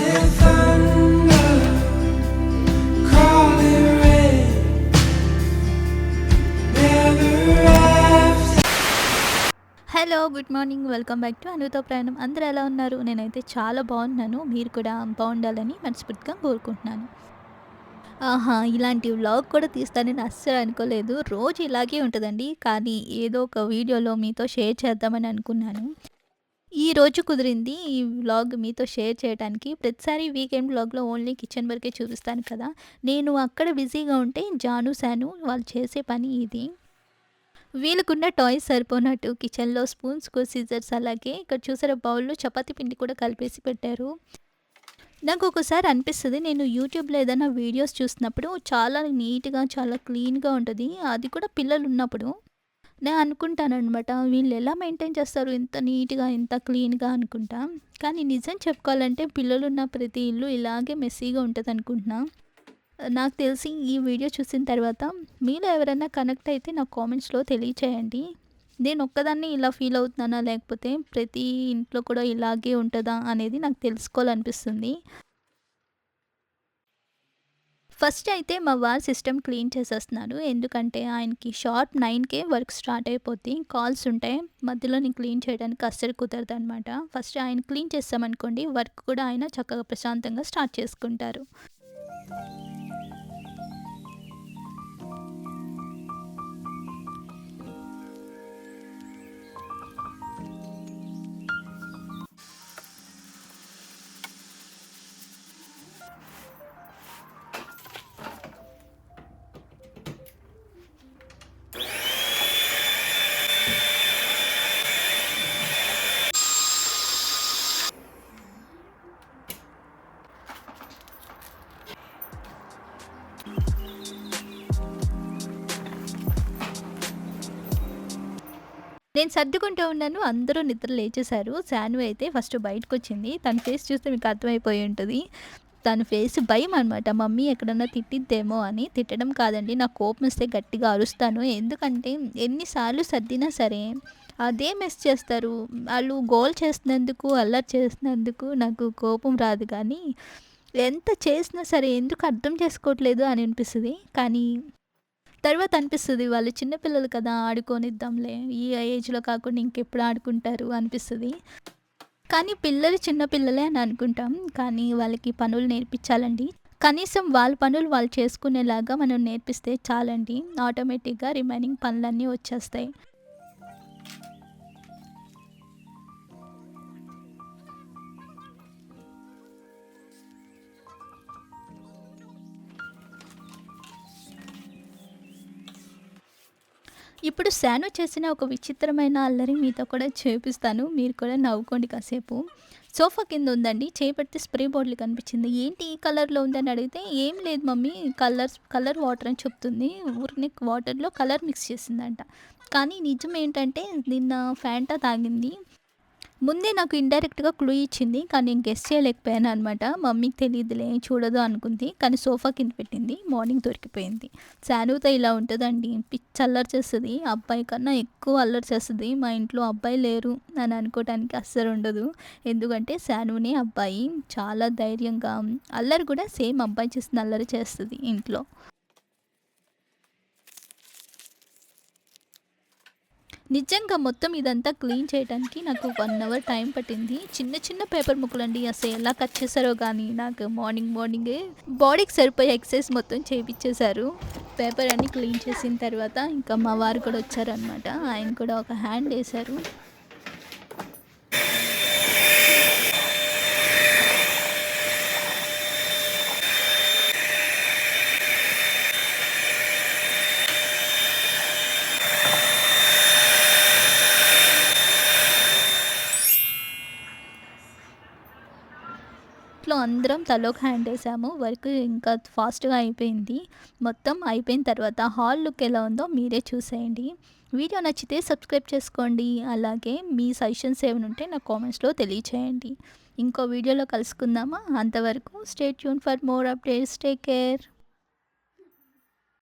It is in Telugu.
it thunder, call it rain, never after. Hello good morning welcome back to అనుతో ప్రయాణం. అందరూ ఎలా ఉన్నారు? నేనైతే చాలా బాగున్నాను. మీరు కూడా బాగుండాలని మనస్ఫూర్తిగా కోరుకుంటున్నాను. ఇలాంటి వ్లాగ్ కూడా తీస్తానని అస్సలు అనుకోలేదు. రోజు ఇలాగే ఉంటుందండి. కానీ ఏదో ఒక వీడియోలో మీతో షేర్ చేద్దామని అనుకున్నాను. ఈ రోజు కుదిరింది ఈ వ్లాగ్ మీతో షేర్ చేయడానికి. ప్రతిసారి వీకెండ్ వ్లాగ్లో ఓన్లీ కిచెన్ వరకే చూపిస్తాను కదా. నేను అక్కడ బిజీగా ఉంటే జాను శాను వాళ్ళు చేసే పని ఇది. వీళ్ళకున్న టాయ్స్ సరిపోనట్టు కిచెన్లో స్పూన్స్కు సిజర్స్, అలాగే ఇక్కడ చూసారా బౌల్లో చపాతీ పిండి కూడా కలిపేసి పెట్టారు. నాకు ఒకసారి అనిపిస్తుంది, నేను యూట్యూబ్లో ఏదైనా వీడియోస్ చూసినప్పుడు చాలా నీట్గా చాలా క్లీన్గా ఉంటుంది, అది కూడా పిల్లలు ఉన్నప్పుడు. నేను అనుకుంటానమాట, వీళ్ళు ఎలా మెయింటైన్ చేస్తారు ఇంత నీట్గా ఇంత క్లీన్గా అనుకుంటా. కానీ నిజం చెప్పుకోవాలంటే పిల్లలున్న ప్రతి ఇల్లు ఇలాగే మెస్సీగా ఉంటుంది అనుకుంటున్నా. నాకు తెలిసి ఈ వీడియో చూసిన తర్వాత మీలో ఎవరైనా కనెక్ట్ అయితే నాకు కామెంట్స్లో తెలియచేయండి. నేను ఒక్కదాన్ని ఇలా ఫీల్ అవుతున్నానా, లేకపోతే ప్రతి ఇంట్లో కూడా ఇలాగే ఉంటుందా అనేది నాకు తెలుసుకోవాలనిపిస్తుంది. ఫస్ట్ అయితే మా వారు సిస్టమ్ క్లీన్ చేసేస్తున్నాడు. ఎందుకంటే ఆయనకి షార్ప్ 9కే వర్క్ స్టార్ట్ అయిపోద్ది. కాల్స్ ఉంటాయి, మధ్యలో నేను క్లీన్ చేయడానికి అస్సలు కుదరదు అనమాట. ఫస్ట్ ఆయన క్లీన్ చేస్తామనుకోండి, వర్క్ కూడా ఆయన చక్కగా ప్రశాంతంగా స్టార్ట్ చేసుకుంటారు. నేను సర్దుకుంటూ ఉన్నాను. అందరూ నిద్ర లేచేశారు. శాన్వి అయితే ఫస్ట్ బయటకొచ్చింది. తన ఫేస్ చూస్తే మీకు అర్థమైపోయి ఉంటుంది. తన ఫేస్ భయం అనమాట. మమ్మీ ఎక్కడన్నా తిట్టిద్దేమో అని. తిట్టడం కాదండి, నాకు కోపం వస్తే గట్టిగా అరుస్తాను. ఎందుకంటే ఎన్నిసార్లు సర్దినా సరే అదే మెస్ చేస్తారు. వాళ్ళు గోల్ చేసినందుకు, అల్లరి చేసినందుకు నాకు కోపం రాదు, కానీ ఎంత చేసినా సరే ఎందుకు అర్థం చేసుకోవట్లేదు అని అనిపిస్తుంది. కానీ తర్వాత అనిపిస్తుంది, వాళ్ళు చిన్నపిల్లలు కదా, ఆడుకోనిద్దాంలే, ఈ ఏజ్లో కాకుండా ఇంకెప్పుడు ఆడుకుంటారు అనిపిస్తుంది. కానీ పిల్లలు చిన్నపిల్లలే అని అనుకుంటాం, కానీ వాళ్ళకి పనులు నేర్పించాలండి. కనీసం వాళ్ళ పనులు వాళ్ళు చేసుకునేలాగా మనం నేర్పిస్తే చాలండి, ఆటోమేటిక్గా రిమైనింగ్ పనులన్నీ వచ్చేస్తాయి. ఇప్పుడు శాను చేసిన ఒక విచిత్రమైన అల్లరి మీతో కూడా చేపిస్తాను. మీరు కూడా నవ్వుకోండి కాసేపు. సోఫా కింద ఉందండి, చేపడితే స్ప్రే బాటిల్ కనిపించింది. ఏంటి ఈ కలర్లో ఉందని అడిగితే, ఏం లేదు మమ్మీ, కలర్ వాటర్ అని చెప్తుంది. ఊరిని వాటర్లో కలర్ మిక్స్ చేసిందంట. కానీ నిజం ఏంటంటే నిన్న ఫ్యాంటా తాగింది. ముందే నాకు ఇండైరెక్ట్‌గా క్లూ ఇచ్చింది, కానీ నేను గెస్ చేయలేకపోయాను అనమాట. మమ్మీకి తెలీదులే, చూడదు అనుకుంది. కానీ సోఫా కింద పెట్టింది. మార్నింగ్ దొరికిపోయింది. శానుతో ఇలా ఉంటదండి. పిచ్చి అల్లరి చేస్తది. అబ్బాయి కన్నా ఎక్కువ అల్లరి చేస్తది. మా ఇంట్లో అబ్బాయి లేరు అని అనుకోవటానికి అస్సలు ఉండదు. ఎందుకంటే శానునే అబ్బాయి. చాలా ధైర్యంగా, అల్లరి కూడా సేమ్ అబ్బాయి చేసిన అల్లరి చేస్తది ఇంట్లో. నిజంగా మొత్తం ఇదంతా క్లీన్ చేయడానికి నాకు 1 అవర్ టైం పట్టింది. చిన్న చిన్న పేపర్ ముక్కలండి, అసలు ఎలా కట్ చేశారో కానీ నాకు మార్నింగే బాడీకి సరిపోయే ఎక్సర్సైజ్ మొత్తం చేపిచ్చేశారు. పేపర్ అన్నీ క్లీన్ చేసిన తర్వాత ఇంకా మా వారు కూడా వచ్చారనమాట. ఆయన కూడా ఒక హ్యాండ్ వేశారు. ఇంట్లో అందరం తలోక హ్యాండ్ వేసాము. వర్క్ ఇంకా ఫాస్ట్గా అయిపోయింది. మొత్తం అయిపోయిన తర్వాత హాల్ లుక్ ఎలా ఉందో మీరే చూసేయండి. వీడియో నచ్చితే సబ్స్క్రైబ్ చేసుకోండి. అలాగే మీ సజెషన్స్ ఏమైనా ఉంటే నాకు కామెంట్స్లో తెలియచేయండి. ఇంకో వీడియోలో కలుసుకుందామా? అంతవరకు stay tune for more updates. Take care.